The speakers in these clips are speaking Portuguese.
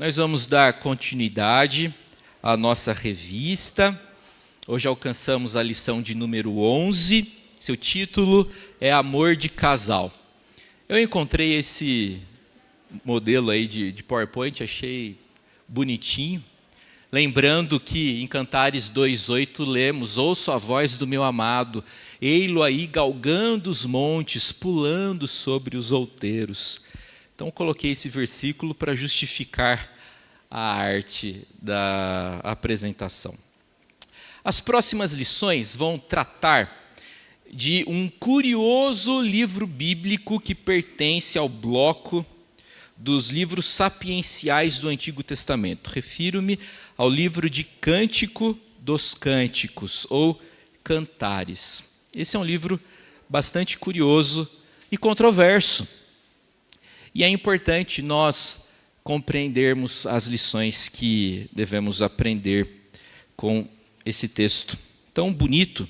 Nós vamos dar continuidade à nossa revista. Hoje alcançamos a lição de número 11. Seu título é Amor de Casal. Eu encontrei esse modelo aí de PowerPoint, achei bonitinho. Lembrando que em Cantares 2:8 lemos: ouço a voz do meu amado, ei-lo aí galgando os montes, pulando sobre os outeiros. Então coloquei esse versículo para justificar a arte da apresentação. As próximas lições vão tratar de um curioso livro bíblico que pertence ao bloco dos livros sapienciais do Antigo Testamento. Refiro-me ao livro de Cântico dos Cânticos, ou Cantares. Esse é um livro bastante curioso e controverso. E é importante nós compreendermos as lições que devemos aprender com esse texto tão bonito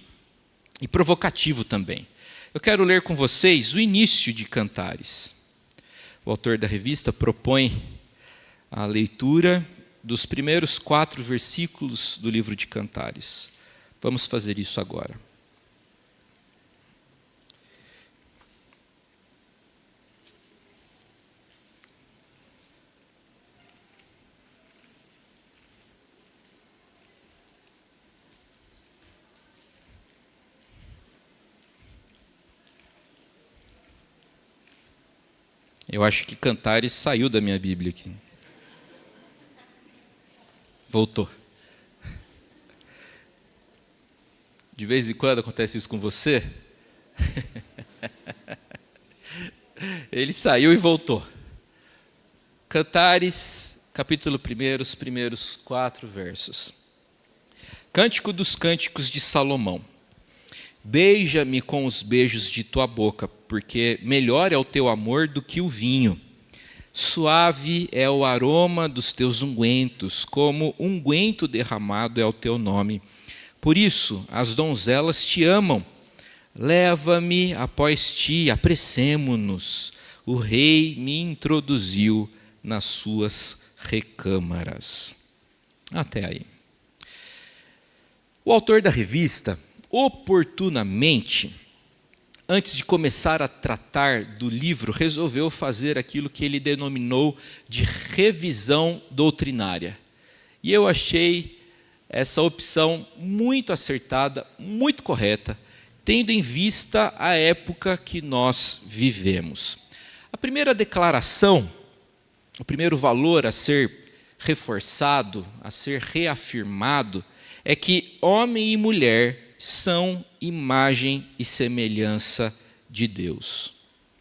e provocativo também. Eu quero ler com vocês o início de Cantares. O autor da revista propõe a leitura dos primeiros 4 versículos do livro de Cantares. Vamos fazer isso agora. Eu acho que Cantares saiu da minha Bíblia aqui. Voltou. De vez em quando acontece isso com você? Ele saiu e voltou. Cantares, capítulo 1, os primeiros 4 versos. Cântico dos Cânticos de Salomão. Beija-me com os beijos de tua boca, porque melhor é o teu amor do que o vinho. Suave é o aroma dos teus ungüentos, como unguento derramado é o teu nome. Por isso as donzelas te amam. Leva-me após ti, apressemo-nos. O rei me introduziu nas suas recâmaras. Até aí. O autor da revista, oportunamente, antes de começar a tratar do livro, resolveu fazer aquilo que ele denominou de revisão doutrinária. E eu achei essa opção muito acertada, muito correta, tendo em vista a época que nós vivemos. A primeira declaração, o primeiro valor a ser reforçado, a ser reafirmado, é que homem e mulher são imagem e semelhança de Deus.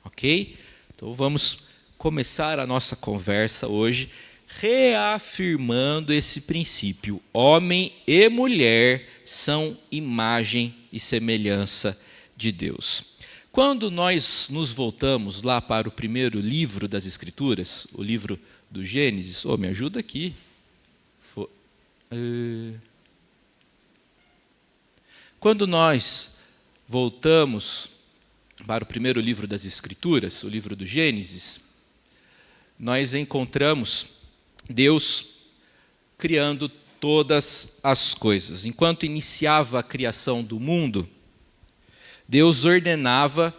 Ok? Então vamos começar a nossa conversa hoje reafirmando esse princípio. Homem e mulher são imagem e semelhança de Deus. Quando nós nos voltamos lá para o primeiro livro das Escrituras, o livro do Gênesis, me ajuda aqui. Quando nós voltamos para o primeiro livro das Escrituras, o livro do Gênesis, nós encontramos Deus criando todas as coisas. Enquanto iniciava a criação do mundo, Deus ordenava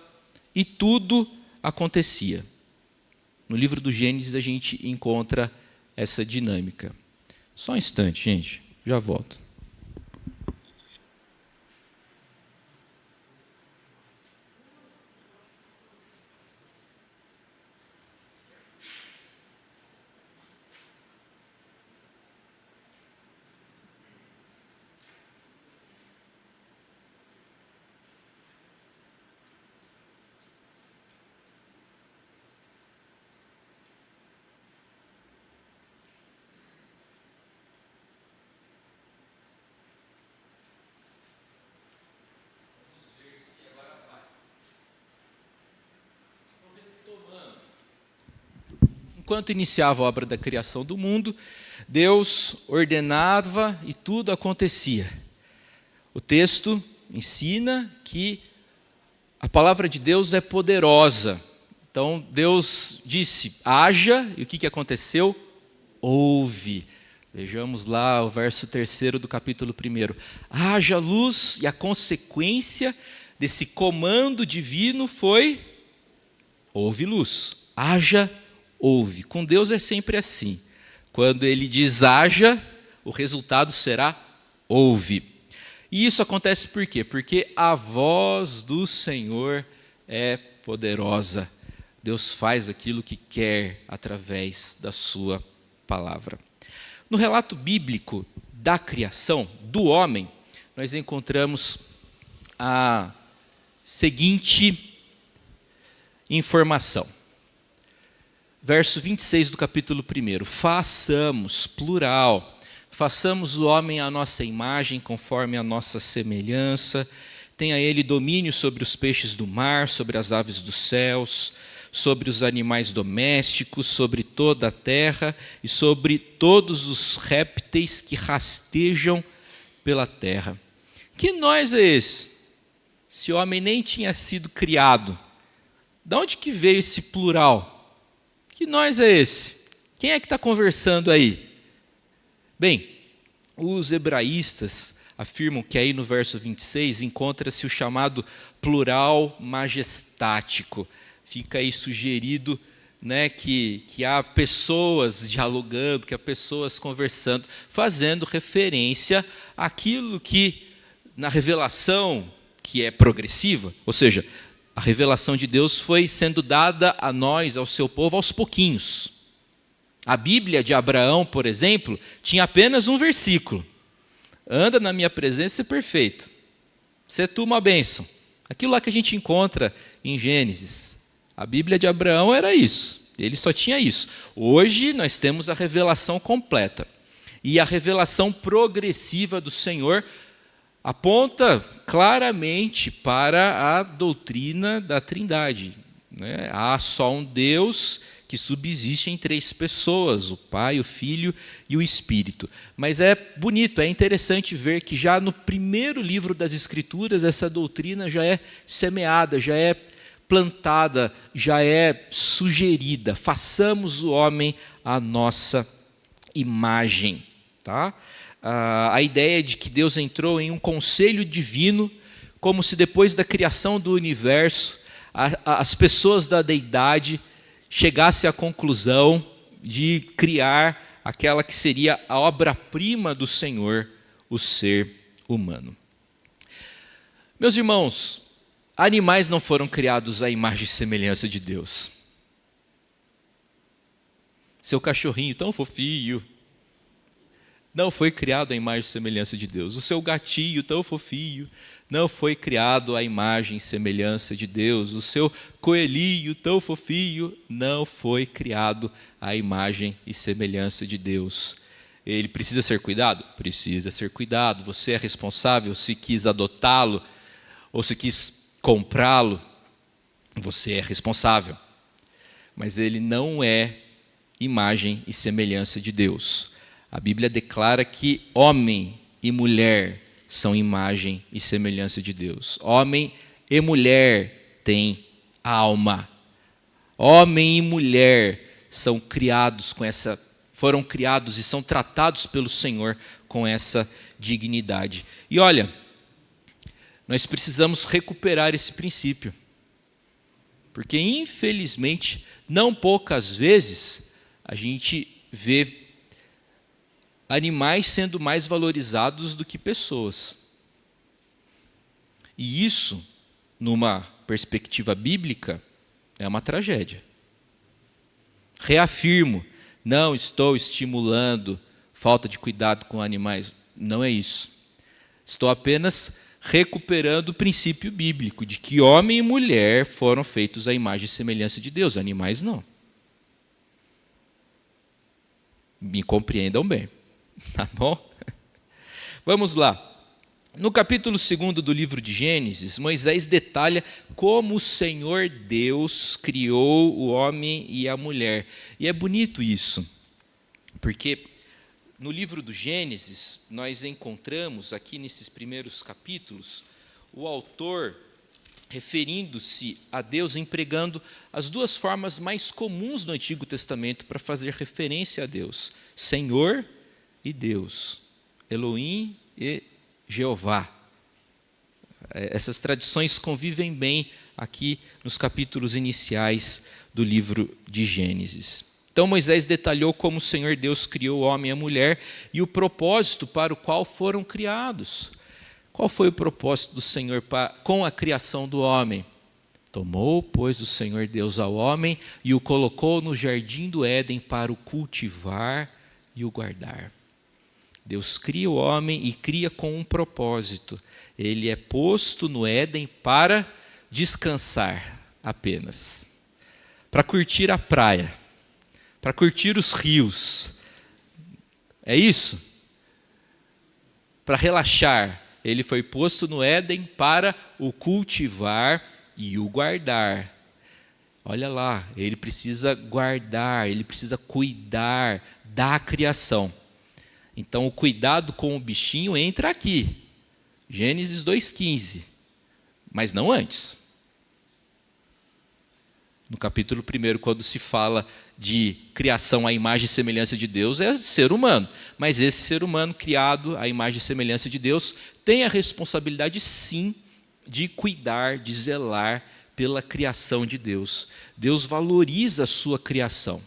e tudo acontecia. No livro do Gênesis a gente encontra essa dinâmica. Só um instante, gente, já volto. Enquanto iniciava a obra da criação do mundo, Deus ordenava e tudo acontecia. O texto ensina que a palavra de Deus é poderosa. Então, Deus disse, haja, e o que aconteceu? ouve. Vejamos lá o verso 3º do capítulo 1. Haja luz, e a consequência desse comando divino foi: houve luz. Haja, ouve. Com Deus é sempre assim. Quando Ele diz haja, o resultado será ouve. E isso acontece por quê? Porque a voz do Senhor é poderosa. Deus faz aquilo que quer através da sua palavra. No relato bíblico da criação do homem, nós encontramos a seguinte informação. Verso 26 do capítulo 1. Façamos, plural, façamos o homem à nossa imagem, conforme a nossa semelhança. Tenha ele domínio sobre os peixes do mar, sobre as aves dos céus, sobre os animais domésticos, sobre toda a terra e sobre todos os répteis que rastejam pela terra. Que nós é esse? Esse homem nem tinha sido criado. De onde que veio esse plural? Que nós é esse? Quem é que está conversando aí? Bem, os hebraístas afirmam que aí no verso 26 encontra-se o chamado plural majestático. Fica aí sugerido, né, que há pessoas dialogando, que há pessoas conversando, fazendo referência àquilo que na revelação, que é progressiva, ou seja, a revelação de Deus foi sendo dada a nós, ao seu povo, aos pouquinhos. A Bíblia de Abraão, por exemplo, tinha apenas um versículo. Anda na minha presença e é perfeito. Sê tu uma bênção. Aquilo lá que a gente encontra em Gênesis. A Bíblia de Abraão era isso. Ele só tinha isso. Hoje nós temos a revelação completa. E a revelação progressiva do Senhor aponta claramente para a doutrina da Trindade. Né? Há só um Deus que subsiste em 3 pessoas, o Pai, o Filho e o Espírito. Mas é bonito, é interessante ver que já no primeiro livro das Escrituras essa doutrina já é semeada, já é plantada, já é sugerida. Façamos o homem à nossa imagem. Tá? A ideia de que Deus entrou em um conselho divino, como se depois da criação do universo, as pessoas da deidade chegassem à conclusão de criar aquela que seria a obra-prima do Senhor, o ser humano. Meus irmãos, animais não foram criados à imagem e semelhança de Deus. Seu cachorrinho tão fofinho não foi criado à imagem e semelhança de Deus. O seu gatinho tão fofinho não foi criado à imagem e semelhança de Deus. O seu coelhinho tão fofinho não foi criado à imagem e semelhança de Deus. Ele precisa ser cuidado? Precisa ser cuidado. Você é responsável se quis adotá-lo ou se quis comprá-lo. Você é responsável. Mas ele não é imagem e semelhança de Deus. A Bíblia declara que homem e mulher são imagem e semelhança de Deus. Homem e mulher têm alma. Homem e mulher são criados com essa, foram criados e são tratados pelo Senhor com essa dignidade. E olha, nós precisamos recuperar esse princípio. Porque, infelizmente, não poucas vezes a gente vê animais sendo mais valorizados do que pessoas. E isso, numa perspectiva bíblica, é uma tragédia. Reafirmo, não estou estimulando falta de cuidado com animais. Não é isso. Estou apenas recuperando o princípio bíblico de que homem e mulher foram feitos à imagem e semelhança de Deus. Animais não. Me compreendam bem. Tá bom? Vamos lá. No capítulo 2 do livro de Gênesis, Moisés detalha como o Senhor Deus criou o homem e a mulher. E é bonito isso, porque no livro do Gênesis, nós encontramos aqui nesses primeiros capítulos, o autor referindo-se a Deus, empregando as duas formas mais comuns no Antigo Testamento para fazer referência a Deus: Senhor e Deus, Elohim e Jeová. Essas tradições convivem bem aqui nos capítulos iniciais do livro de Gênesis. Então Moisés detalhou como o Senhor Deus criou o homem e a mulher e o propósito para o qual foram criados. Qual foi o propósito do Senhor com a criação do homem? Tomou, pois, o Senhor Deus ao homem e o colocou no jardim do Éden para o cultivar e o guardar. Deus cria o homem e cria com um propósito. Ele é posto no Éden para descansar apenas, para curtir a praia, para curtir os rios. É isso? Para relaxar. Ele foi posto no Éden para o cultivar e o guardar. Olha lá, ele precisa guardar, ele precisa cuidar da criação. Então o cuidado com o bichinho entra aqui, Gênesis 2,15, mas não antes. No capítulo 1, quando se fala de criação à imagem e semelhança de Deus, é ser humano. Mas esse ser humano criado à imagem e semelhança de Deus tem a responsabilidade, sim, de cuidar, de zelar pela criação de Deus. Deus valoriza a sua criação,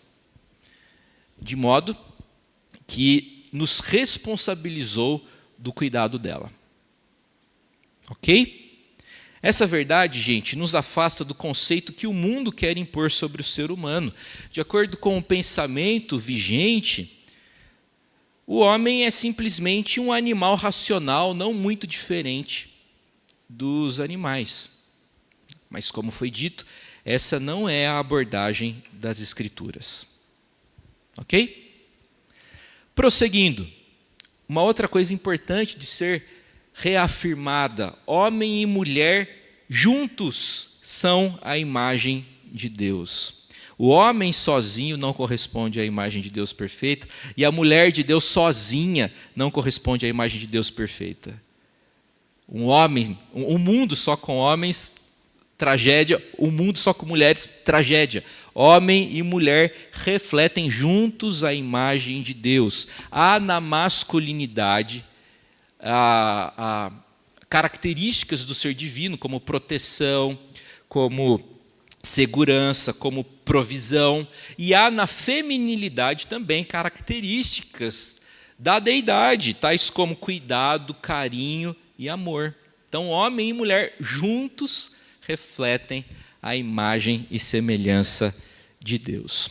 de modo que nos responsabilizou do cuidado dela. Ok? Essa verdade, gente, nos afasta do conceito que o mundo quer impor sobre o ser humano. De acordo com o pensamento vigente, o homem é simplesmente um animal racional, não muito diferente dos animais. Mas, como foi dito, essa não é a abordagem das Escrituras. Ok? Prosseguindo, uma outra coisa importante de ser reafirmada: homem e mulher juntos são a imagem de Deus. O homem sozinho não corresponde à imagem de Deus perfeita, e a mulher de Deus sozinha não corresponde à imagem de Deus perfeita. Um mundo só com homens, tragédia; um mundo só com mulheres, tragédia. Homem e mulher refletem juntos a imagem de Deus. Há na masculinidade características do ser divino, como proteção, como segurança, como provisão, e há na feminilidade também características da deidade, tais como cuidado, carinho e amor. Então, homem e mulher juntos refletem a imagem e semelhança de Deus.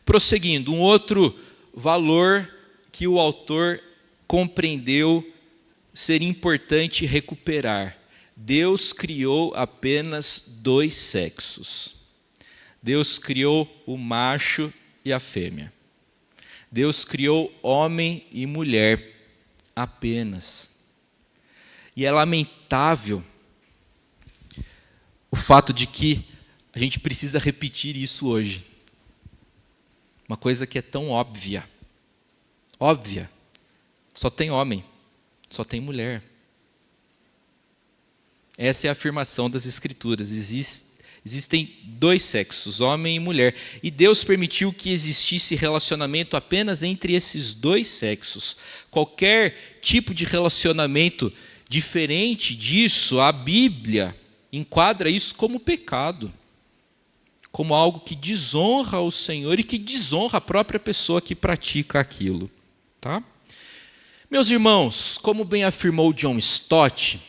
Prosseguindo, um outro valor que o autor compreendeu ser importante recuperar: Deus criou apenas dois sexos. Deus criou o macho e a fêmea. Deus criou homem e mulher apenas. E é lamentável o fato de que a gente precisa repetir isso hoje. Uma coisa que é tão óbvia. Óbvia. Só tem homem, só tem mulher. Essa é a afirmação das Escrituras. Existem dois sexos, homem e mulher. E Deus permitiu que existisse relacionamento apenas entre esses dois sexos. Qualquer tipo de relacionamento diferente disso, a Bíblia enquadra isso como pecado, como algo que desonra o Senhor e que desonra a própria pessoa que pratica aquilo. Tá? Meus irmãos, como bem afirmou John Stott,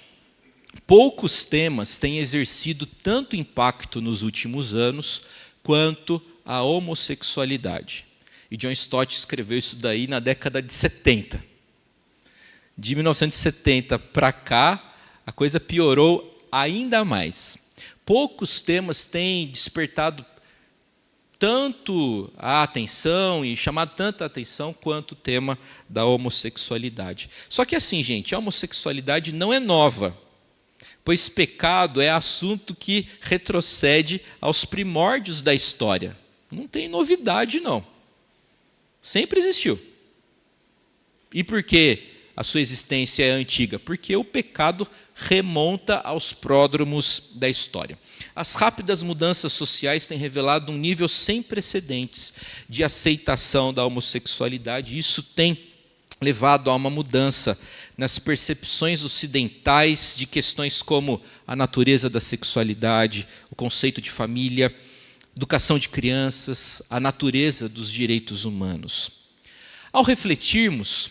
poucos temas têm exercido tanto impacto nos últimos anos quanto a homossexualidade. E John Stott escreveu isso daí na década de 70. De 1970 para cá, a coisa piorou ainda mais. Poucos temas têm despertado tanto a atenção e chamado tanta atenção quanto o tema da homossexualidade. Só que assim, gente, a homossexualidade não é nova, pois pecado é assunto que retrocede aos primórdios da história. Não tem novidade, não. Sempre existiu. E por que a sua existência é antiga? Porque o pecado remonta aos pródromos da história. As rápidas mudanças sociais têm revelado um nível sem precedentes de aceitação da homossexualidade. Isso tem levado a uma mudança nas percepções ocidentais de questões como a natureza da sexualidade, o conceito de família, educação de crianças, a natureza dos direitos humanos. Ao refletirmos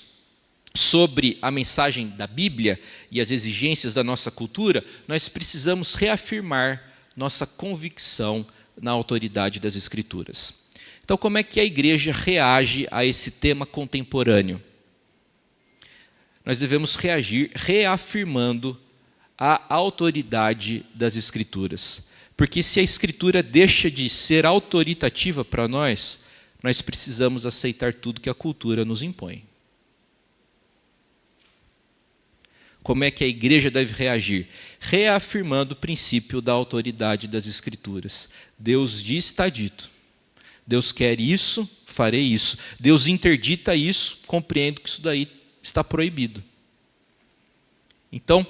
sobre a mensagem da Bíblia e as exigências da nossa cultura, nós precisamos reafirmar nossa convicção na autoridade das Escrituras. Então, como é que a igreja reage a esse tema contemporâneo? Nós devemos reagir reafirmando a autoridade das Escrituras. Porque se a Escritura deixa de ser autoritativa para nós precisamos aceitar tudo que a cultura nos impõe. Como é que a igreja deve reagir? Reafirmando o princípio da autoridade das Escrituras. Deus diz, está dito. Deus quer isso, farei isso. Deus interdita isso, compreendo que isso daí está proibido. Então,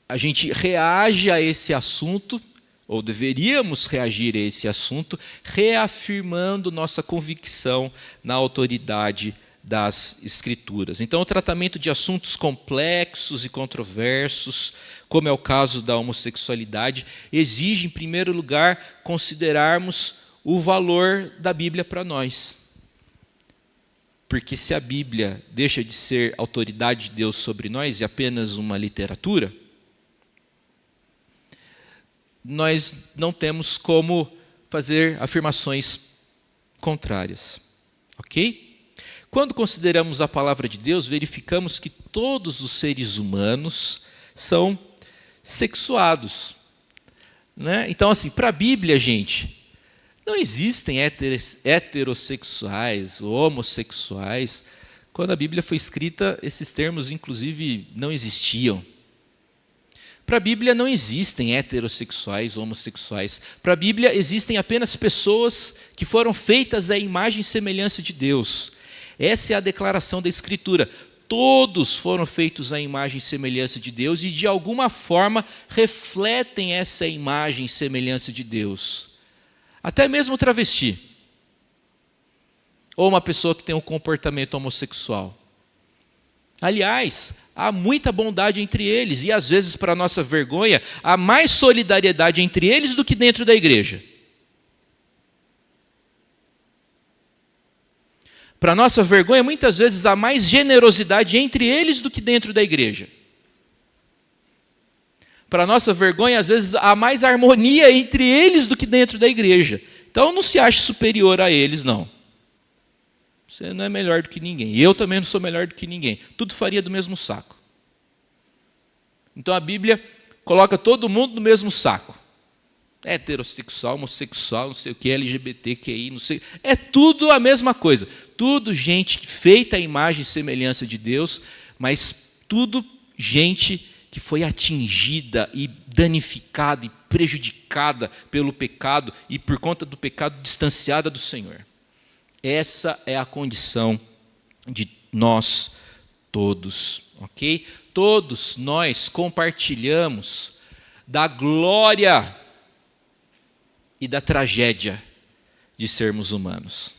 a gente reage a esse assunto, ou deveríamos reagir a esse assunto, reafirmando nossa convicção na autoridade das Escrituras. Então, o tratamento de assuntos complexos e controversos, como é o caso da homossexualidade, exige, em primeiro lugar, considerarmos o valor da Bíblia para nós. Porque se a Bíblia deixa de ser autoridade de Deus sobre nós e apenas uma literatura, nós não temos como fazer afirmações contrárias. Ok? Quando consideramos a palavra de Deus, verificamos que todos os seres humanos são sexuados. Né? Então, assim, para a Bíblia, gente, não existem heterossexuais ou homossexuais. Quando a Bíblia foi escrita, esses termos, inclusive, não existiam. Para a Bíblia não existem heterossexuais ou homossexuais. Para a Bíblia existem apenas pessoas que foram feitas à imagem e semelhança de Deus. Essa é a declaração da Escritura. Todos foram feitos à imagem e semelhança de Deus e, de alguma forma, refletem essa imagem e semelhança de Deus. Até mesmo travesti. Ou uma pessoa que tem um comportamento homossexual. Aliás, há muita bondade entre eles e, às vezes, para nossa vergonha, há mais solidariedade entre eles do que dentro da igreja. Para nossa vergonha, muitas vezes há mais generosidade entre eles do que dentro da igreja. Para nossa vergonha, às vezes há mais harmonia entre eles do que dentro da igreja. Então não se ache superior a eles, não. Você não é melhor do que ninguém. E eu também não sou melhor do que ninguém. Tudo faria do mesmo saco. Então a Bíblia coloca todo mundo no mesmo saco. Heterossexual, homossexual, não sei o que, LGBTQI, não sei. É tudo a mesma coisa. Tudo gente feita à imagem e semelhança de Deus, mas tudo gente que foi atingida e danificada e prejudicada pelo pecado e, por conta do pecado, distanciada do Senhor. Essa é a condição de nós todos, ok? Todos nós compartilhamos da glória e da tragédia de sermos humanos.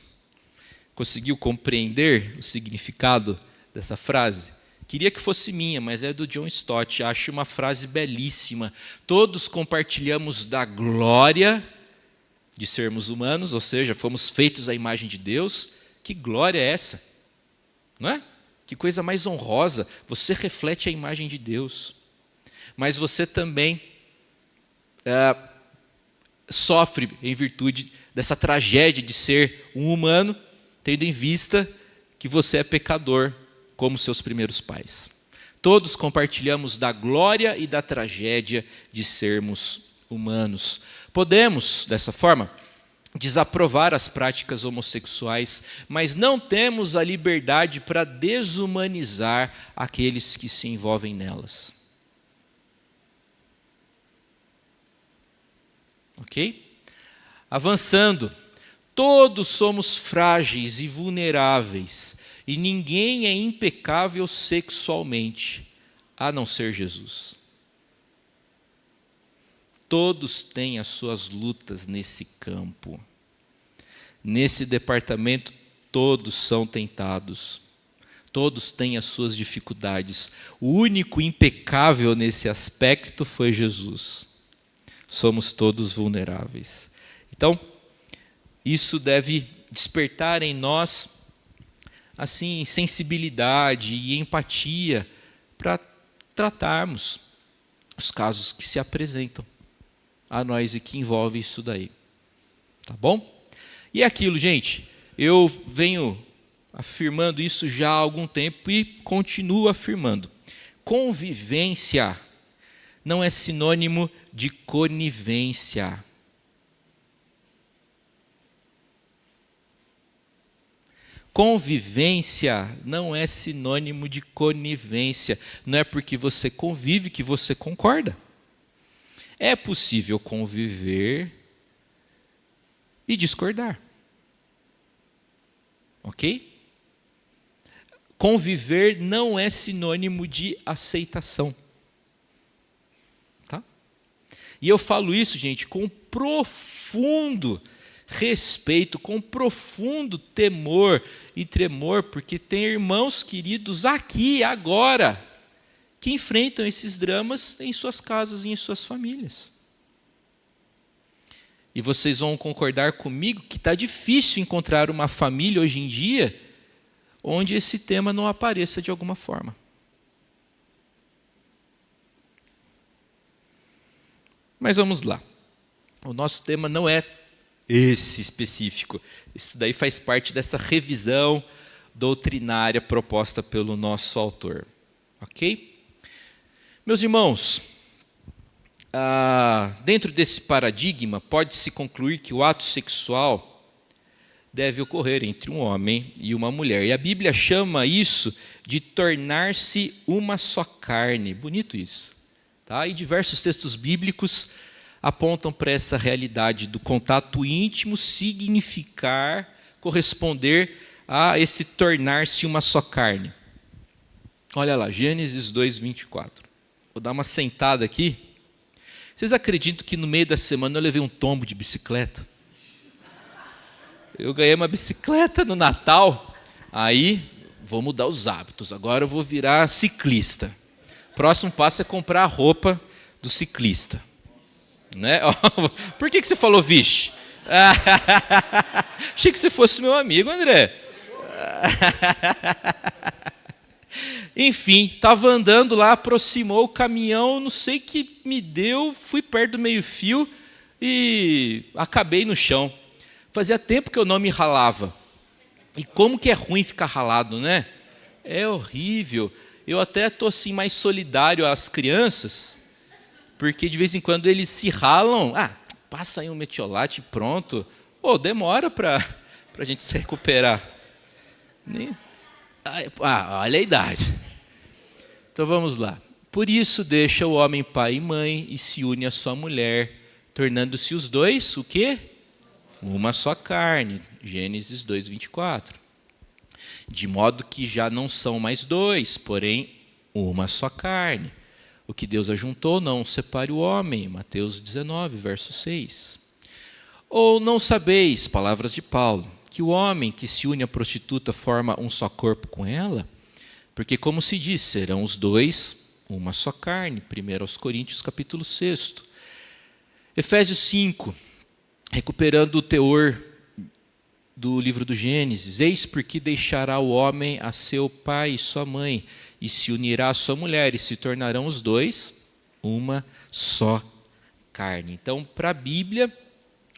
Conseguiu compreender o significado dessa frase? Queria que fosse minha, mas é do John Stott. Acho uma frase belíssima. Todos compartilhamos da glória de sermos humanos, ou seja, fomos feitos à imagem de Deus. Que glória é essa? Não é? Que coisa mais honrosa. Você reflete a imagem de Deus. Mas você também sofre em virtude dessa tragédia de ser um humano, tendo em vista que você é pecador, como seus primeiros pais. Todos compartilhamos da glória e da tragédia de sermos humanos. Podemos, dessa forma, desaprovar as práticas homossexuais, mas não temos a liberdade para desumanizar aqueles que se envolvem nelas. Ok? Avançando, todos somos frágeis e vulneráveis, E ninguém é impecável sexualmente, a não ser Jesus. Todos têm as suas lutas nesse campo. Nesse departamento, todos são tentados. Todos têm as suas dificuldades. O único impecável nesse aspecto foi Jesus. Somos todos vulneráveis. Então, isso deve despertar em nós assim sensibilidade e empatia para tratarmos os casos que se apresentam a nós e que envolve isso daí. Tá bom? E é aquilo, gente, eu venho afirmando isso já há algum tempo e continuo afirmando. Convivência não é sinônimo de conivência. Convivência não é sinônimo de conivência. Não é porque você convive que você concorda. É possível conviver e discordar. Ok? Conviver não é sinônimo de aceitação. Tá? E eu falo isso, gente, com profundo respeito, com profundo temor e tremor, porque tem irmãos queridos aqui, agora, que enfrentam esses dramas em suas casas e em suas famílias. E vocês vão concordar comigo que está difícil encontrar uma família hoje em dia onde esse tema não apareça de alguma forma. Mas vamos lá. O nosso tema não é esse específico. Isso daí faz parte dessa revisão doutrinária proposta pelo nosso autor. Ok? Meus irmãos, dentro desse paradigma, pode-se concluir que o ato sexual deve ocorrer entre um homem e uma mulher. E a Bíblia chama isso de tornar-se uma só carne. Bonito isso. Tá? E diversos textos bíblicos apontam para essa realidade do contato íntimo significar, corresponder a esse tornar-se uma só carne. Olha lá, Gênesis 2, 24. Vou dar uma sentada aqui. Vocês acreditam que no meio da semana eu levei um tombo de bicicleta? Eu ganhei uma bicicleta no Natal, aí vou mudar os hábitos, agora eu vou virar ciclista. Próximo passo é comprar a roupa do ciclista. Né? Por que você falou vixe? Achei que você fosse meu amigo, André. Enfim, estava andando lá, aproximou o caminhão, não sei o que me deu, fui perto do meio-fio e acabei no chão. Fazia tempo que eu não me ralava. E como que é ruim ficar ralado, né? É horrível. Eu até estou assim, mais solidário às crianças, porque de vez em quando eles se ralam. Passa aí um metiolate pronto. Demora para a gente se recuperar. Olha a idade. Então vamos lá. Por isso deixa o homem pai e mãe e se une à sua mulher, tornando-se os dois, o quê? Uma só carne. Gênesis 2, 24. De modo que já não são mais dois, porém uma só carne. O que Deus ajuntou, não separe o homem. Mateus 19, verso 6. Ou não sabeis, palavras de Paulo, que o homem que se une à prostituta forma um só corpo com ela? Porque, como se diz, serão os dois uma só carne. 1 Coríntios, capítulo 6. Efésios 5, recuperando o teor do livro do Gênesis. Eis porque deixará o homem a seu pai e sua mãe, e se unirá à sua mulher, e se tornarão os dois uma só carne. Então, para a Bíblia,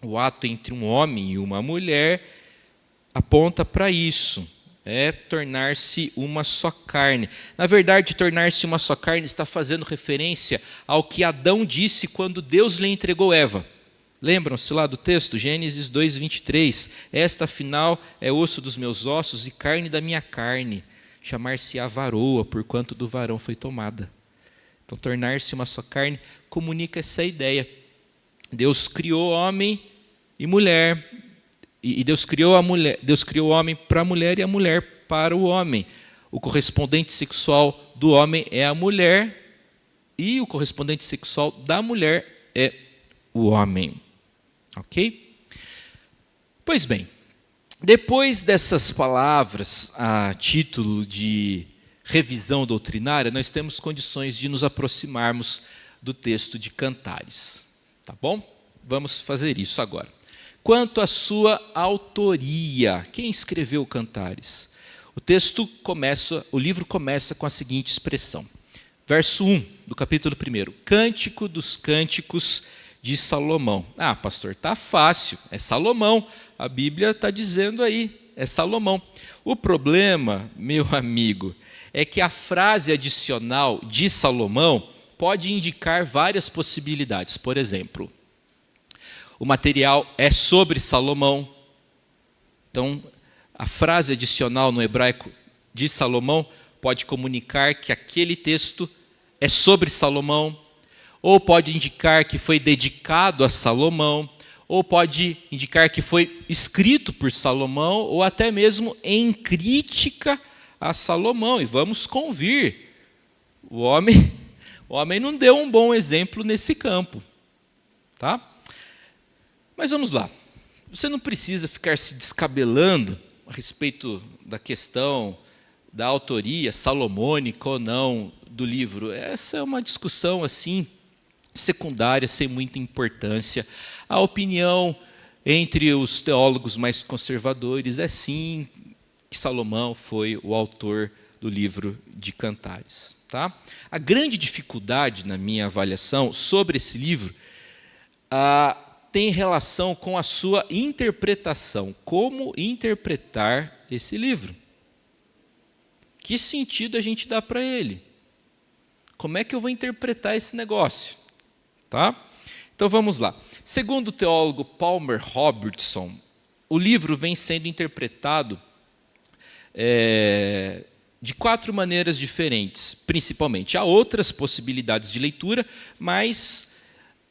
o ato entre um homem e uma mulher aponta para isso, é tornar-se uma só carne. Na verdade, tornar-se uma só carne está fazendo referência ao que Adão disse quando Deus lhe entregou Eva. Lembram-se lá do texto? Gênesis 2, 23. Esta, afinal, é osso dos meus ossos e carne da minha carne. Chamar-se-á varoa, porquanto do varão foi tomada. Então, tornar-se uma só carne comunica essa ideia. Deus criou homem e mulher, e Deus criou o homem para a mulher e a mulher para o homem. O correspondente sexual do homem é a mulher e o correspondente sexual da mulher é o homem. Ok? Pois bem, depois dessas palavras a título de revisão doutrinária, nós temos condições de nos aproximarmos do texto de Cantares. Tá bom? Vamos fazer isso agora. Quanto à sua autoria, quem escreveu Cantares? O livro começa com a seguinte expressão. Verso 1 do capítulo 1. Cântico dos Cânticos de Salomão. Ah, pastor, está fácil, é Salomão. A Bíblia está dizendo aí, é Salomão. O problema, meu amigo, é que a frase adicional de Salomão pode indicar várias possibilidades. Por exemplo, o material é sobre Salomão. Então, a frase adicional no hebraico de Salomão pode comunicar que aquele texto é sobre Salomão, ou pode indicar que foi dedicado a Salomão, ou pode indicar que foi escrito por Salomão, ou até mesmo em crítica a Salomão. E vamos convir, o homem não deu um bom exemplo nesse campo. Tá? Mas vamos lá. Você não precisa ficar se descabelando a respeito da questão da autoria salomônica ou não do livro. Essa é uma discussão assim secundária, sem muita importância. A opinião entre os teólogos mais conservadores é sim que Salomão foi o autor do livro de Cantares. Tá? A grande dificuldade, na minha avaliação, sobre esse livro tem relação com a sua interpretação. Como interpretar esse livro? Que sentido a gente dá para ele? Como é que eu vou interpretar esse negócio? Tá? Então vamos lá. Segundo o teólogo Palmer Robertson, o livro vem sendo interpretado de 4 maneiras diferentes, principalmente. Há outras possibilidades de leitura, mas,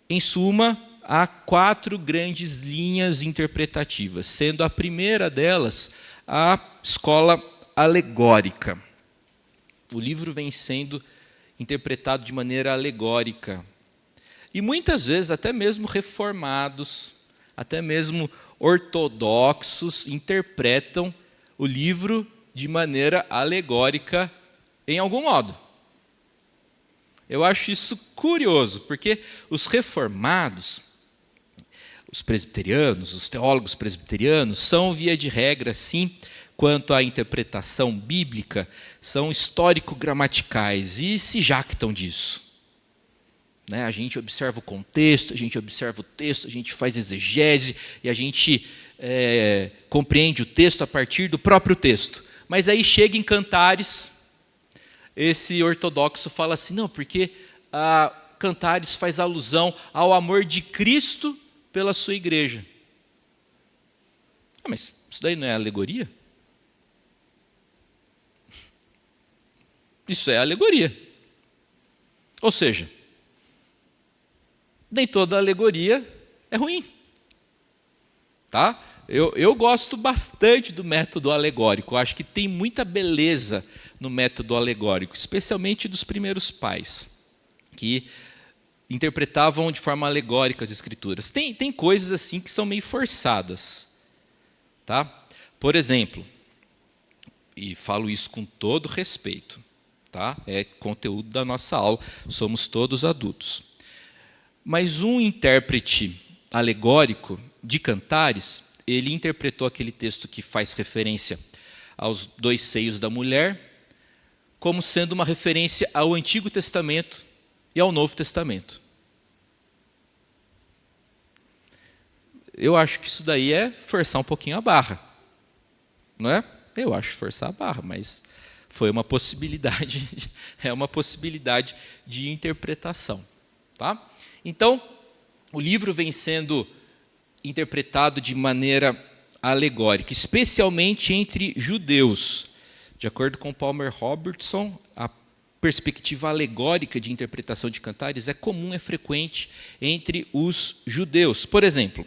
em suma, há 4 grandes linhas interpretativas, sendo a primeira delas a escola alegórica. O livro vem sendo interpretado de maneira alegórica. E muitas vezes até mesmo reformados, até mesmo ortodoxos interpretam o livro de maneira alegórica em algum modo. Eu acho isso curioso, porque os reformados, os presbiterianos, os teólogos presbiterianos, são, via de regra, sim, quanto à interpretação bíblica, são histórico-gramaticais e se jactam disso. A gente observa o contexto, a gente observa o texto, a gente faz exegese e a gente compreende o texto a partir do próprio texto. Mas aí chega em Cantares, esse ortodoxo fala assim, não, porque Cantares faz alusão ao amor de Cristo pela sua igreja. Mas isso daí não é alegoria? Isso é alegoria. Ou seja, nem toda alegoria é ruim. Tá? Eu gosto bastante do método alegórico. Eu acho que tem muita beleza no método alegórico, especialmente dos primeiros pais, que interpretavam de forma alegórica as escrituras. Tem coisas assim que são meio forçadas. Tá? Por exemplo, e falo isso com todo respeito, tá? É conteúdo da nossa aula, somos todos adultos. Mas um intérprete alegórico de Cantares, ele interpretou aquele texto que faz referência aos 2 seios da mulher, como sendo uma referência ao Antigo Testamento e ao Novo Testamento. Eu acho que isso daí é forçar um pouquinho a barra, não é? Eu acho forçar a barra, mas foi uma possibilidade, é uma possibilidade de interpretação. Tá? Então, o livro vem sendo interpretado de maneira alegórica, especialmente entre judeus. De acordo com Palmer Robertson, a perspectiva alegórica de interpretação de Cantares é comum, é frequente entre os judeus. Por exemplo,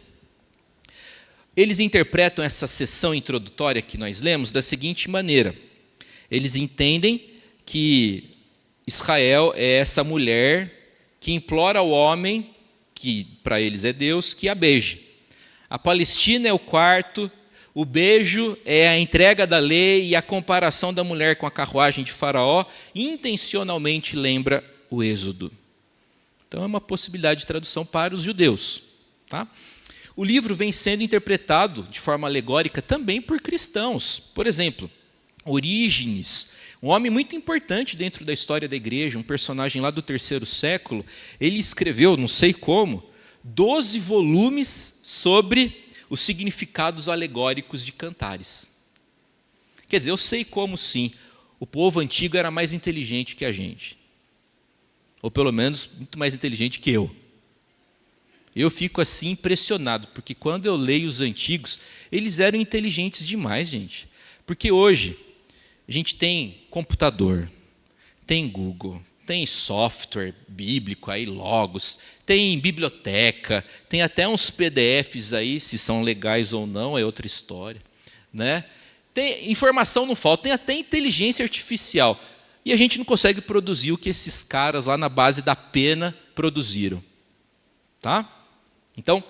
eles interpretam essa seção introdutória que nós lemos da seguinte maneira. Eles entendem que Israel é essa mulher que implora ao homem, que para eles é Deus, que a beije. A Palestina é o quarto, o beijo é a entrega da lei e a comparação da mulher com a carruagem de Faraó intencionalmente lembra o Êxodo. Então é uma possibilidade de tradução para os judeus. Tá? O livro vem sendo interpretado de forma alegórica também por cristãos. Por exemplo, Orígenes, um homem muito importante dentro da história da igreja, um personagem lá do 3º século, ele escreveu, não sei como, 12 volumes sobre os significados alegóricos de cantares. Quer dizer, eu sei como sim, o povo antigo era mais inteligente que a gente. Ou pelo menos, muito mais inteligente que eu. Eu fico assim impressionado, porque quando eu leio os antigos, eles eram inteligentes demais, gente. Porque hoje, a gente tem computador, tem Google, tem software bíblico aí, Logos, tem biblioteca, tem até uns PDFs aí, se são legais ou não, é outra história. Né? Tem, informação não falta, tem até inteligência artificial. E a gente não consegue produzir o que esses caras lá na base da pena produziram. Tá? Então,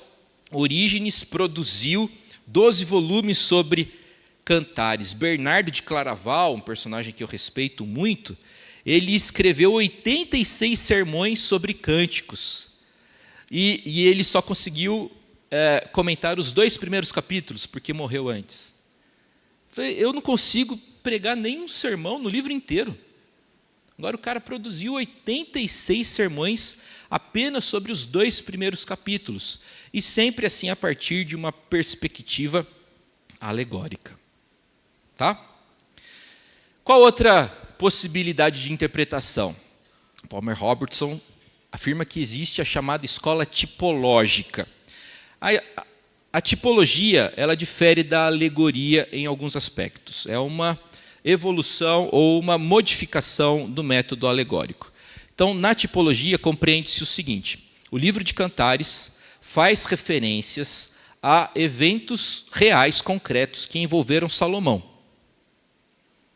Orígenes produziu 12 volumes sobre cantares. Bernardo de Claraval, um personagem que eu respeito muito, ele escreveu 86 sermões sobre cânticos. E ele só conseguiu comentar os 2 primeiros capítulos, porque morreu antes. Eu não consigo pregar nenhum sermão no livro inteiro. Agora o cara produziu 86 sermões apenas sobre os 2 primeiros capítulos. E sempre assim a partir de uma perspectiva alegórica. Tá? Qual outra possibilidade de interpretação? Palmer Robertson afirma que existe a chamada escola tipológica. A tipologia, ela difere da alegoria em alguns aspectos. É uma evolução ou uma modificação do método alegórico. Então, na tipologia, compreende-se o seguinte: o livro de Cantares faz referências a eventos reais, concretos, que envolveram Salomão.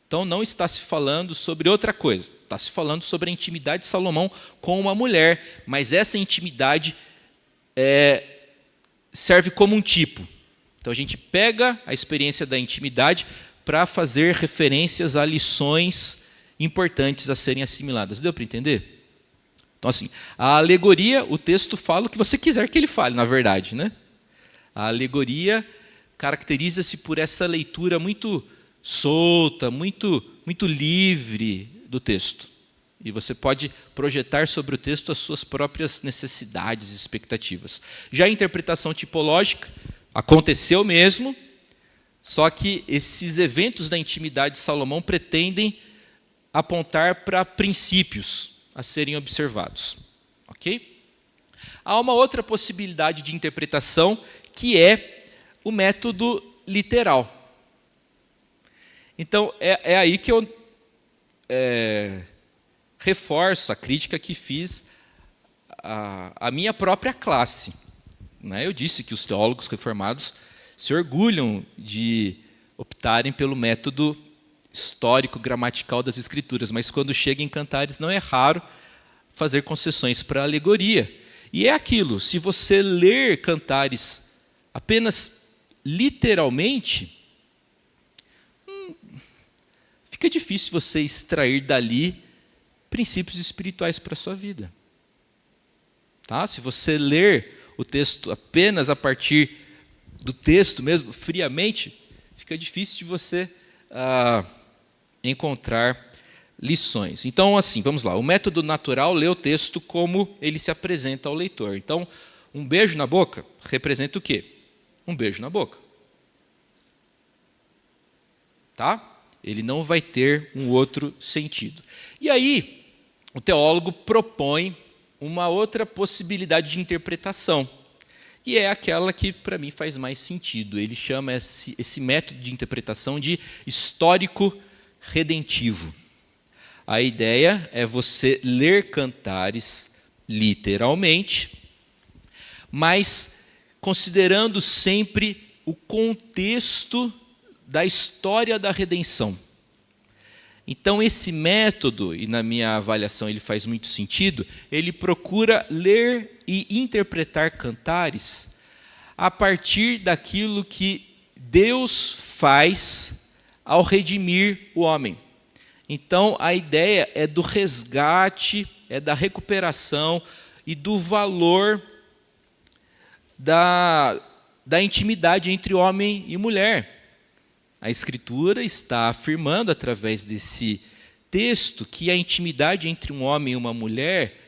Então, não está se falando sobre outra coisa. Está se falando sobre a intimidade de Salomão com uma mulher, mas essa intimidade serve como um tipo. Então, a gente pega a experiência da intimidade para fazer referências a lições importantes a serem assimiladas. Deu para entender? Então, assim, a alegoria, o texto fala o que você quiser que ele fale, na verdade, né? A alegoria caracteriza-se por essa leitura muito solta, muito livre do texto. E você pode projetar sobre o texto as suas próprias necessidades e expectativas. Já a interpretação tipológica aconteceu mesmo, só que esses eventos da intimidade de Salomão pretendem apontar para princípios a serem observados. Ok? Há uma outra possibilidade de interpretação, que é o método literal. Então, é aí que eu reforço a crítica que fiz à minha própria classe. Né? Eu disse que os teólogos reformados se orgulham de optarem pelo método histórico, gramatical das Escrituras, mas quando chega em Cantares não é raro fazer concessões para a alegoria. E é aquilo, se você ler Cantares apenas literalmente, fica difícil você extrair dali princípios espirituais para a sua vida. Tá? Se você ler o texto apenas a partir do texto mesmo, friamente, fica difícil de você encontrar lições. Então, assim, vamos lá. O método natural lê o texto como ele se apresenta ao leitor. Então, um beijo na boca representa o quê? Um beijo na boca. Tá? Ele não vai ter um outro sentido. E aí, o teólogo propõe uma outra possibilidade de interpretação. E é aquela que, para mim, faz mais sentido. Ele chama esse método de interpretação de histórico-redentivo. A ideia é você ler Cantares literalmente, mas considerando sempre o contexto da história da redenção. Então, esse método, e na minha avaliação ele faz muito sentido, ele procura ler e interpretar cantares a partir daquilo que Deus faz ao redimir o homem. Então, a ideia é do resgate, é da recuperação e do valor da intimidade entre homem e mulher. A Escritura está afirmando, através desse texto, que a intimidade entre um homem e uma mulher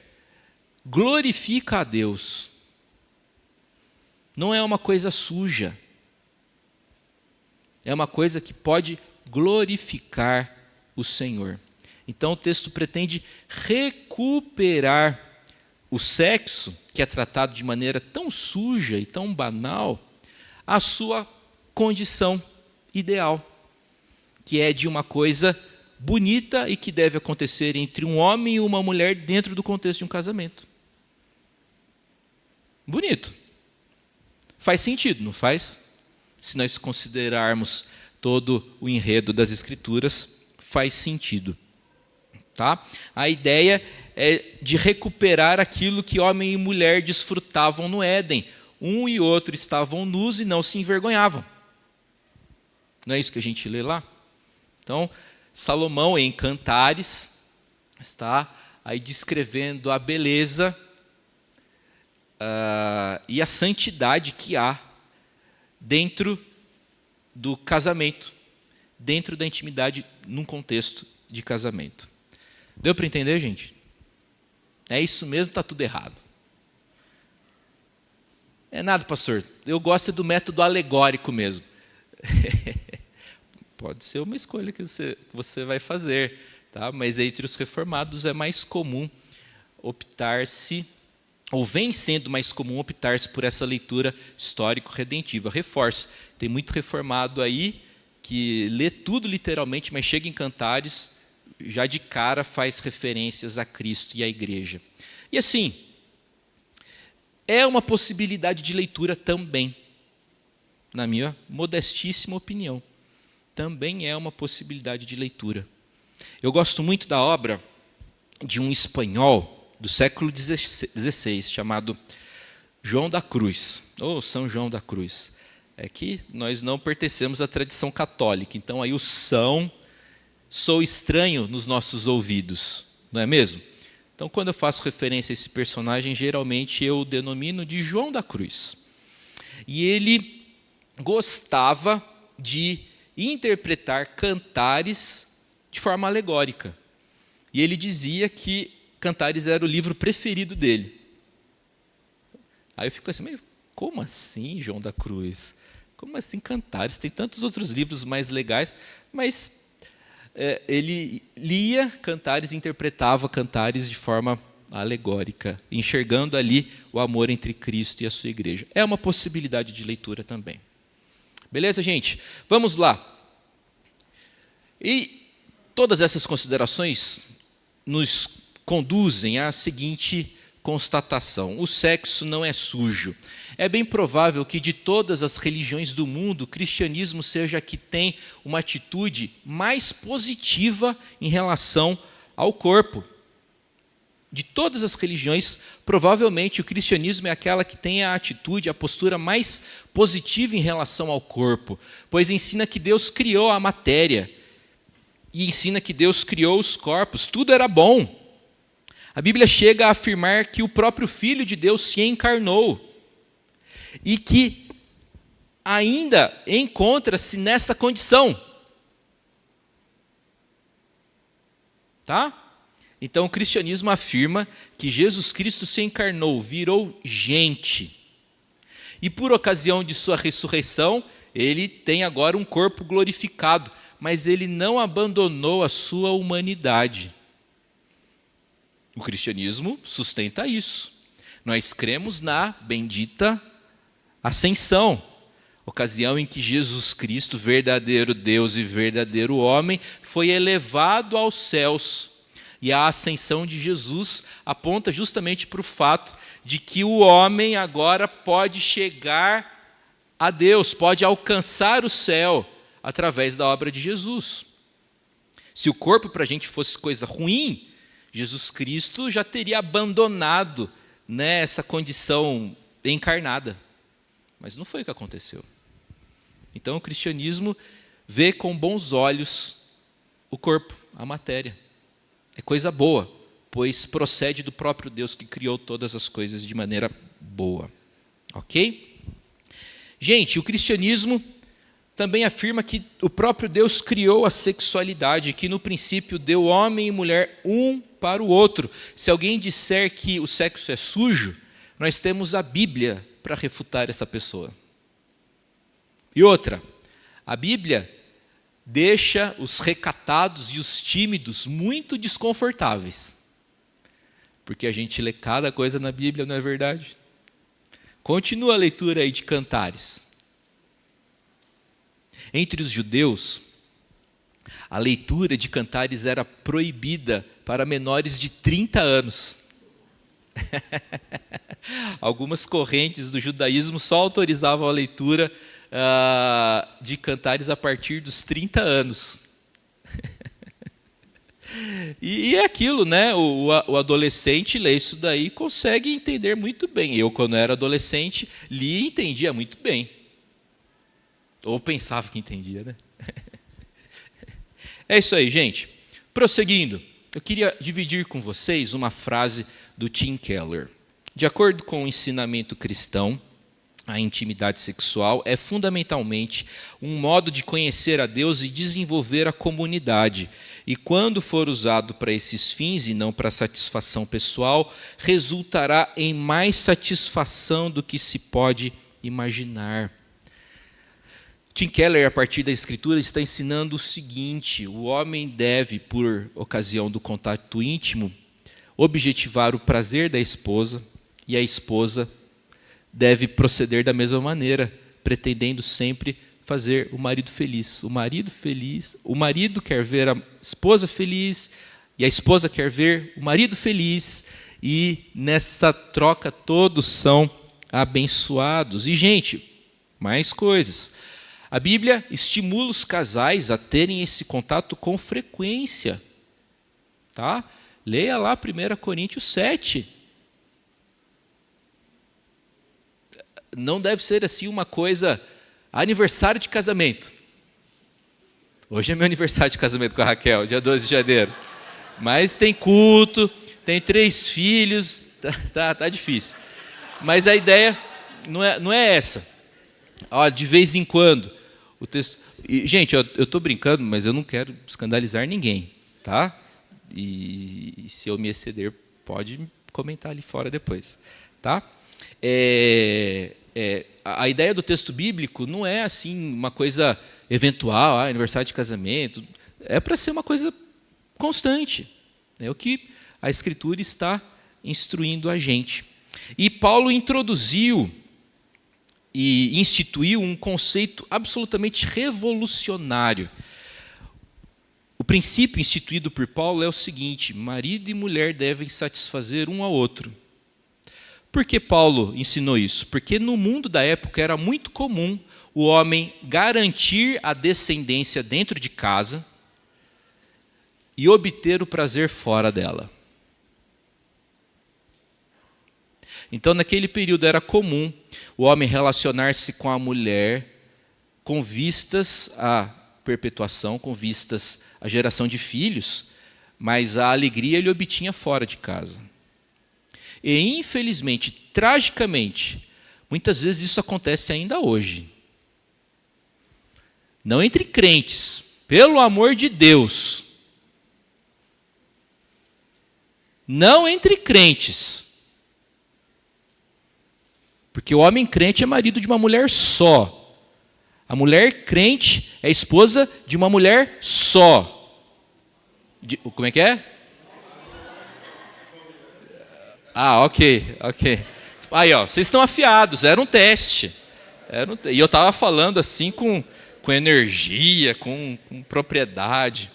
glorifica a Deus. Não é uma coisa suja. É uma coisa que pode glorificar o Senhor. Então o texto pretende recuperar o sexo, que é tratado de maneira tão suja e tão banal, a sua condição ideal, que é de uma coisa bonita e que deve acontecer entre um homem e uma mulher dentro do contexto de um casamento. Bonito. Faz sentido, não faz? Se nós considerarmos todo o enredo das Escrituras, faz sentido. Tá? A ideia é de recuperar aquilo que homem e mulher desfrutavam no Éden. Um e outro estavam nus e não se envergonhavam. Não é isso que a gente lê lá? Então, Salomão, em Cantares, está aí descrevendo a beleza e a santidade que há dentro do casamento, dentro da intimidade, num contexto de casamento. Deu para entender, gente? É isso mesmo, está tudo errado. É nada, pastor. Eu gosto do método alegórico mesmo. Pode ser uma escolha que você vai fazer, tá? Mas entre os reformados é mais comum optar-se, ou vem sendo mais comum optar-se por essa leitura histórico-redentiva. Reforço, tem muito reformado aí que lê tudo literalmente, mas chega em Cantares, já de cara faz referências a Cristo e à igreja. E assim, é uma possibilidade de leitura também, na minha modestíssima opinião. Também é uma possibilidade de leitura. Eu gosto muito da obra de um espanhol do século XVI, chamado João da Cruz, ou São João da Cruz. É que nós não pertencemos à tradição católica, então aí o São sou estranho nos nossos ouvidos, não é mesmo? Então, quando eu faço referência a esse personagem, geralmente eu o denomino de João da Cruz. E ele gostava de interpretar cantares de forma alegórica. E ele dizia que Cantares era o livro preferido dele. Aí eu fico assim, mas como assim, João da Cruz? Como assim Cantares? Tem tantos outros livros mais legais, mas ele lia Cantares e interpretava Cantares de forma alegórica, enxergando ali o amor entre Cristo e a sua igreja. É uma possibilidade de leitura também. Beleza, gente? Vamos lá. E todas essas considerações nos conduzem à seguinte constatação: o sexo não é sujo. É bem provável que de todas as religiões do mundo, o cristianismo seja a que tem uma atitude mais positiva em relação ao corpo. De todas as religiões, provavelmente o cristianismo é aquela que tem a atitude, a postura mais positiva em relação ao corpo, pois ensina que Deus criou a matéria e ensina que Deus criou os corpos, tudo era bom. A Bíblia chega a afirmar que o próprio Filho de Deus se encarnou e que ainda encontra-se nessa condição. Tá? Então o cristianismo afirma que Jesus Cristo se encarnou, virou gente. E por ocasião de sua ressurreição, ele tem agora um corpo glorificado, mas ele não abandonou a sua humanidade. O cristianismo sustenta isso. Nós cremos na bendita ascensão, ocasião em que Jesus Cristo, verdadeiro Deus e verdadeiro homem, foi elevado aos céus. E a ascensão de Jesus aponta justamente para o fato de que o homem agora pode chegar a Deus, pode alcançar o céu através da obra de Jesus. Se o corpo para a gente fosse coisa ruim, Jesus Cristo já teria abandonado, né, essa condição encarnada. Mas não foi o que aconteceu. Então o cristianismo vê com bons olhos o corpo, a matéria. É coisa boa, pois procede do próprio Deus que criou todas as coisas de maneira boa. Ok? Gente, o cristianismo também afirma que o próprio Deus criou a sexualidade, que no princípio deu homem e mulher um para o outro. Se alguém disser que o sexo é sujo, nós temos a Bíblia para refutar essa pessoa. E outra, a Bíblia deixa os recatados e os tímidos muito desconfortáveis. Porque a gente lê cada coisa na Bíblia, não é verdade? Continua a leitura aí de Cantares. Entre os judeus, a leitura de Cantares era proibida para menores de 30 anos. Algumas correntes do judaísmo só autorizavam a leitura de Cantares a partir dos 30 anos. E é aquilo, né? O adolescente lê isso daí e consegue entender muito bem. Eu, quando era adolescente, li e entendia muito bem. Ou pensava que entendia, né? É isso aí, gente. Prosseguindo, eu queria dividir com vocês uma frase do Tim Keller. De acordo com o ensinamento cristão, a intimidade sexual é fundamentalmente um modo de conhecer a Deus e desenvolver a comunidade. E quando for usado para esses fins e não para satisfação pessoal, resultará em mais satisfação do que se pode imaginar. Tim Keller, a partir da Escritura, está ensinando o seguinte: o homem deve, por ocasião do contato íntimo, objetivar o prazer da esposa, e a esposa deve proceder da mesma maneira, pretendendo sempre fazer o marido feliz. O marido quer ver a esposa feliz, e a esposa quer ver o marido feliz, e nessa troca todos são abençoados. E, gente, mais coisas. A Bíblia estimula os casais a terem esse contato com frequência. Tá? Leia lá 1 Coríntios 7. Não deve ser assim uma coisa, aniversário de casamento. Hoje é meu aniversário de casamento com a Raquel, dia 12 de janeiro. Mas tem culto, tem 3 filhos, tá difícil. Mas a ideia não é essa. Ó, de vez em quando. O texto. E, gente, eu estou brincando, mas eu não quero escandalizar ninguém. Tá? E se eu me exceder, pode comentar ali fora depois. Tá? A ideia do texto bíblico não é assim uma coisa eventual, aniversário de casamento. É para ser uma coisa constante. É o que a Escritura está instruindo a gente. E Paulo introduziu e instituiu um conceito absolutamente revolucionário. O princípio instituído por Paulo é o seguinte: marido e mulher devem satisfazer um ao outro. Por que Paulo ensinou isso? Porque no mundo da época era muito comum o homem garantir a descendência dentro de casa e obter o prazer fora dela. Então, naquele período era comum o homem relacionar-se com a mulher com vistas à perpetuação, com vistas à geração de filhos, mas a alegria ele obtinha fora de casa. E, infelizmente, tragicamente, muitas vezes isso acontece ainda hoje. Não entre crentes, pelo amor de Deus. Não entre crentes. Porque o homem crente é marido de uma mulher só. A mulher crente é esposa de uma mulher só. Como é que é? Ok. Aí, ó, vocês estão afiados, era um teste. E eu estava falando assim com energia, com propriedade.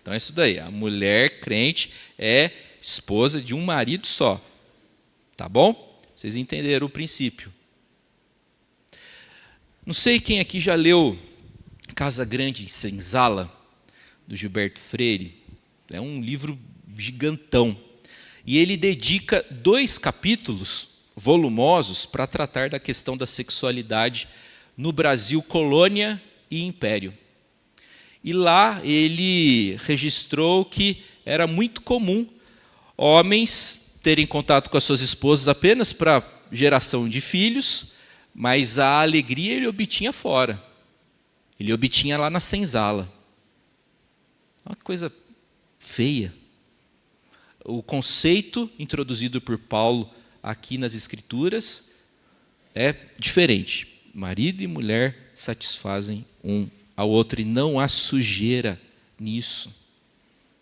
Então é isso daí, a mulher crente é esposa de um marido só. Tá bom? Vocês entenderam o princípio. Não sei quem aqui já leu Casa Grande em Senzala, do Gilberto Freire. É um livro gigantão. E ele dedica 2 capítulos volumosos para tratar da questão da sexualidade no Brasil, colônia e império. E lá ele registrou que era muito comum homens terem contato com as suas esposas apenas para geração de filhos, mas a alegria ele obtinha fora. Ele obtinha lá na senzala. Uma coisa feia. O conceito introduzido por Paulo aqui nas Escrituras é diferente. Marido e mulher satisfazem um ao outro e não há sujeira nisso.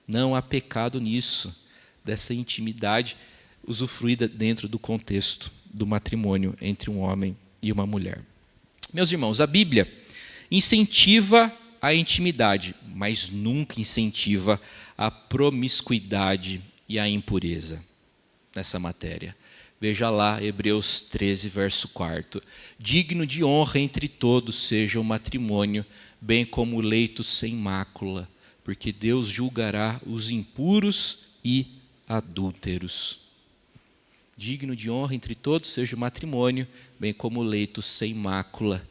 Não há pecado nisso, dessa intimidade usufruída dentro do contexto do matrimônio entre um homem e uma mulher. Meus irmãos, a Bíblia incentiva a intimidade, mas nunca incentiva a promiscuidade e a impureza nessa matéria. Veja lá, Hebreus 13, verso 4. Digno de honra entre todos seja o matrimônio, bem como o leito sem mácula, porque Deus julgará os impuros e adúlteros. Digno de honra entre todos seja o matrimônio, bem como o leito sem mácula.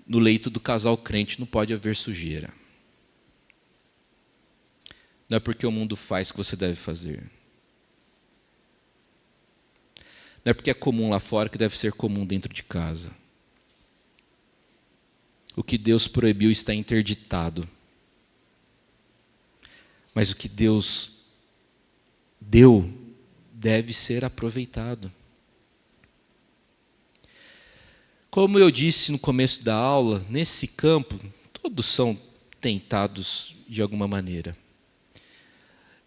No leito do casal crente não pode haver sujeira. Não é porque o mundo faz que você deve fazer. Não é porque é comum lá fora que deve ser comum dentro de casa. O que Deus proibiu está interditado. Mas o que Deus deu deve ser aproveitado. Como eu disse no começo da aula, nesse campo, todos são tentados de alguma maneira.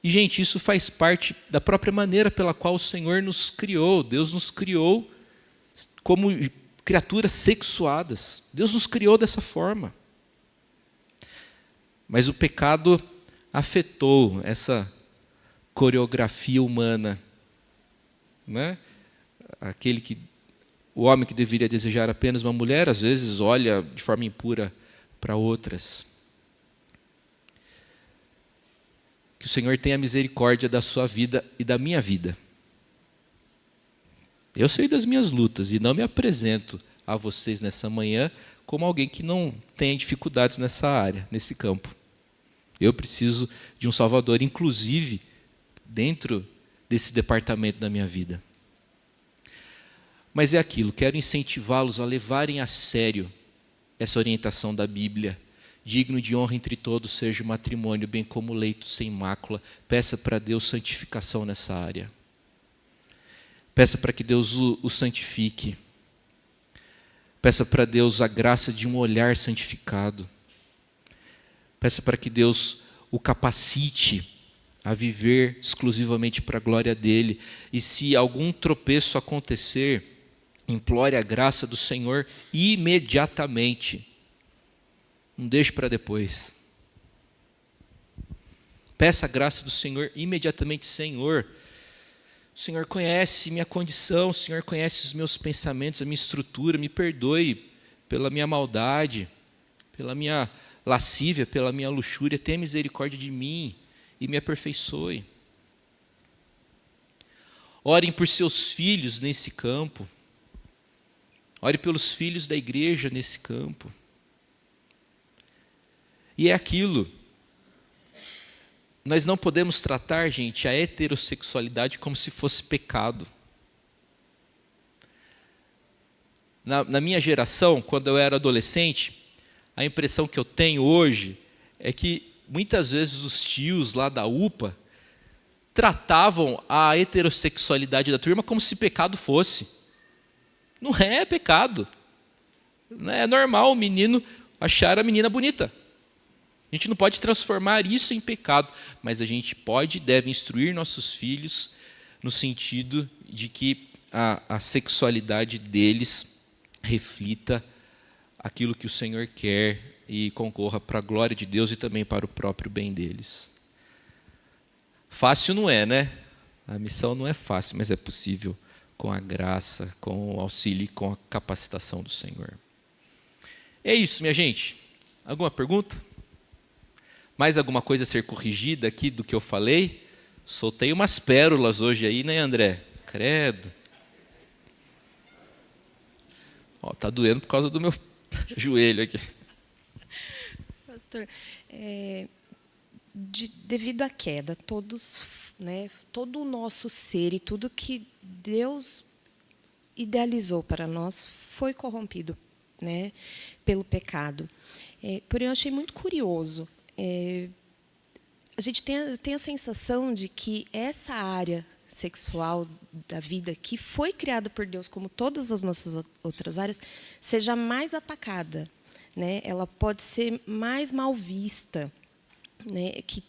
E, gente, isso faz parte da própria maneira pela qual o Senhor nos criou. Deus nos criou como criaturas sexuadas. Deus nos criou dessa forma. Mas o pecado afetou essa coreografia humana, né? O homem que deveria desejar apenas uma mulher, às vezes olha de forma impura para outras. Que o Senhor tenha misericórdia da sua vida e da minha vida. Eu sei das minhas lutas e não me apresento a vocês nessa manhã como alguém que não tenha dificuldades nessa área, nesse campo. Eu preciso de um Salvador, inclusive dentro desse departamento da minha vida. Mas é aquilo, quero incentivá-los a levarem a sério essa orientação da Bíblia. Digno de honra entre todos seja o matrimônio, bem como o leito sem mácula. Peça para Deus santificação nessa área. Peça para que Deus o santifique. Peça para Deus a graça de um olhar santificado. Peça para que Deus o capacite a viver exclusivamente para a glória dEle. E se algum tropeço acontecer, implore a graça do Senhor imediatamente. Não deixe para depois. Peça a graça do Senhor imediatamente. Senhor, o Senhor conhece minha condição, o Senhor conhece os meus pensamentos, a minha estrutura, me perdoe pela minha maldade, pela minha lascívia, pela minha luxúria, tenha misericórdia de mim e me aperfeiçoe. Orem por seus filhos nesse campo. Ore pelos filhos da igreja nesse campo. E é aquilo. Nós não podemos tratar, gente, a heterossexualidade como se fosse pecado. Na minha geração, quando eu era adolescente, a impressão que eu tenho hoje é que muitas vezes os tios lá da UPA tratavam a heterossexualidade da turma como se pecado fosse. Não é pecado. Não é normal o menino achar a menina bonita. A gente não pode transformar isso em pecado, mas a gente pode e deve instruir nossos filhos no sentido de que a sexualidade deles reflita aquilo que o Senhor quer e concorra para a glória de Deus e também para o próprio bem deles. Fácil não é, né? A missão não é fácil, mas é possível com a graça, com o auxílio e com a capacitação do Senhor. É isso, minha gente. Alguma pergunta? Mais alguma coisa a ser corrigida aqui do que eu falei? Soltei umas pérolas hoje aí, né, André? Credo. Ó, tá doendo por causa do meu joelho aqui. Pastor, devido à queda, todos, né, todo o nosso ser e tudo que Deus idealizou para nós foi corrompido, né, pelo pecado. Porém, eu achei muito curioso. A gente tem a sensação de que essa área sexual da vida, que foi criada por Deus, como todas as nossas outras áreas, seja mais atacada, né? Ela pode ser mais mal vista, né? Que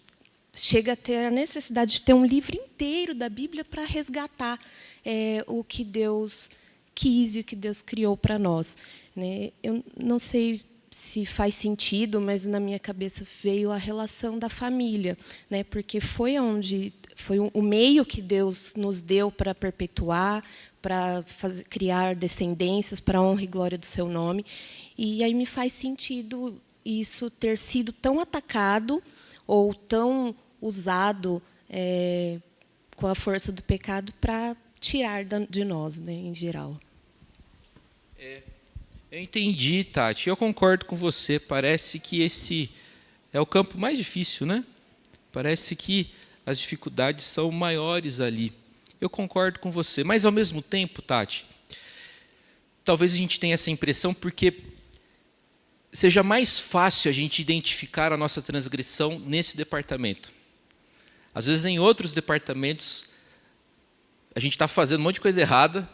chega a ter a necessidade de ter um livro inteiro da Bíblia para resgatar o que Deus quis e o que Deus criou para nós, né? Eu não sei se faz sentido, mas na minha cabeça veio a relação da família, né? Porque foi o meio que Deus nos deu para perpetuar, para criar descendências para a honra e glória do seu nome. E aí me faz sentido isso ter sido tão atacado ou tão usado com a força do pecado para tirar de nós, né, em geral. Eu entendi, Tati. Eu concordo com você. Parece que esse é o campo mais difícil, né? Parece que as dificuldades são maiores ali. Eu concordo com você. Mas, ao mesmo tempo, Tati, talvez a gente tenha essa impressão porque seja mais fácil a gente identificar a nossa transgressão nesse departamento. Às vezes, em outros departamentos, a gente está fazendo um monte de coisa errada,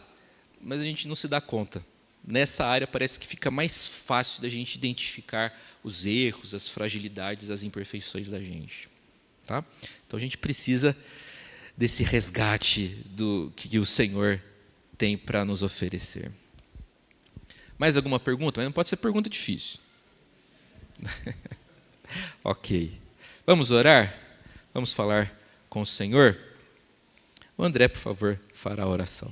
mas a gente não se dá conta. Nessa área parece que fica mais fácil da gente identificar os erros, as fragilidades, as imperfeições da gente. Tá? Então a gente precisa desse resgate do que o Senhor tem para nos oferecer. Mais alguma pergunta? Mas não pode ser pergunta difícil. Ok. Vamos orar? Vamos falar com o Senhor? O André, por favor, fará a oração.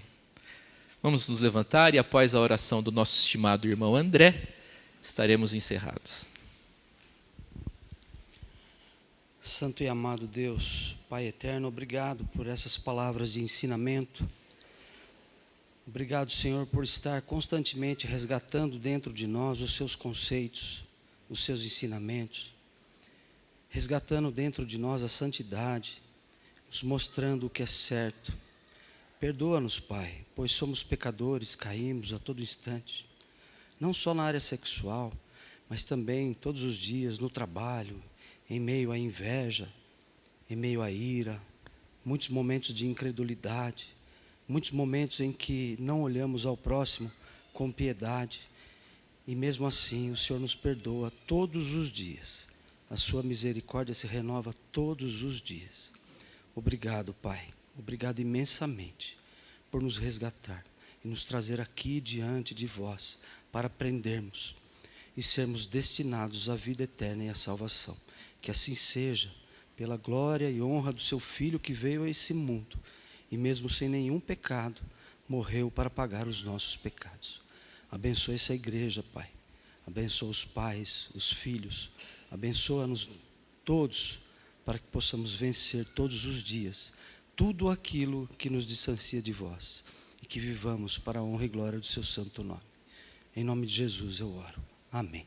Vamos nos levantar e, após a oração do nosso estimado irmão André, estaremos encerrados. Santo e amado Deus, Pai eterno, obrigado por essas palavras de ensinamento. Obrigado, Senhor, por estar constantemente resgatando dentro de nós os seus conceitos, os seus ensinamentos, resgatando dentro de nós a santidade, nos mostrando o que é certo. Perdoa-nos, Pai, pois somos pecadores, caímos a todo instante, não só na área sexual, mas também todos os dias no trabalho, em meio à inveja, em meio à ira, muitos momentos de incredulidade, muitos momentos em que não olhamos ao próximo com piedade, e mesmo assim o Senhor nos perdoa todos os dias, a sua misericórdia se renova todos os dias. Obrigado, Pai. Obrigado imensamente por nos resgatar e nos trazer aqui diante de vós para aprendermos e sermos destinados à vida eterna e à salvação. Que assim seja, pela glória e honra do seu Filho que veio a esse mundo e mesmo sem nenhum pecado, morreu para pagar os nossos pecados. Abençoa essa igreja, Pai. Abençoa os pais, os filhos. Abençoa-nos todos para que possamos vencer todos os dias tudo aquilo que nos distancia de vós e que vivamos para a honra e glória do seu santo nome. Em nome de Jesus eu oro. Amém.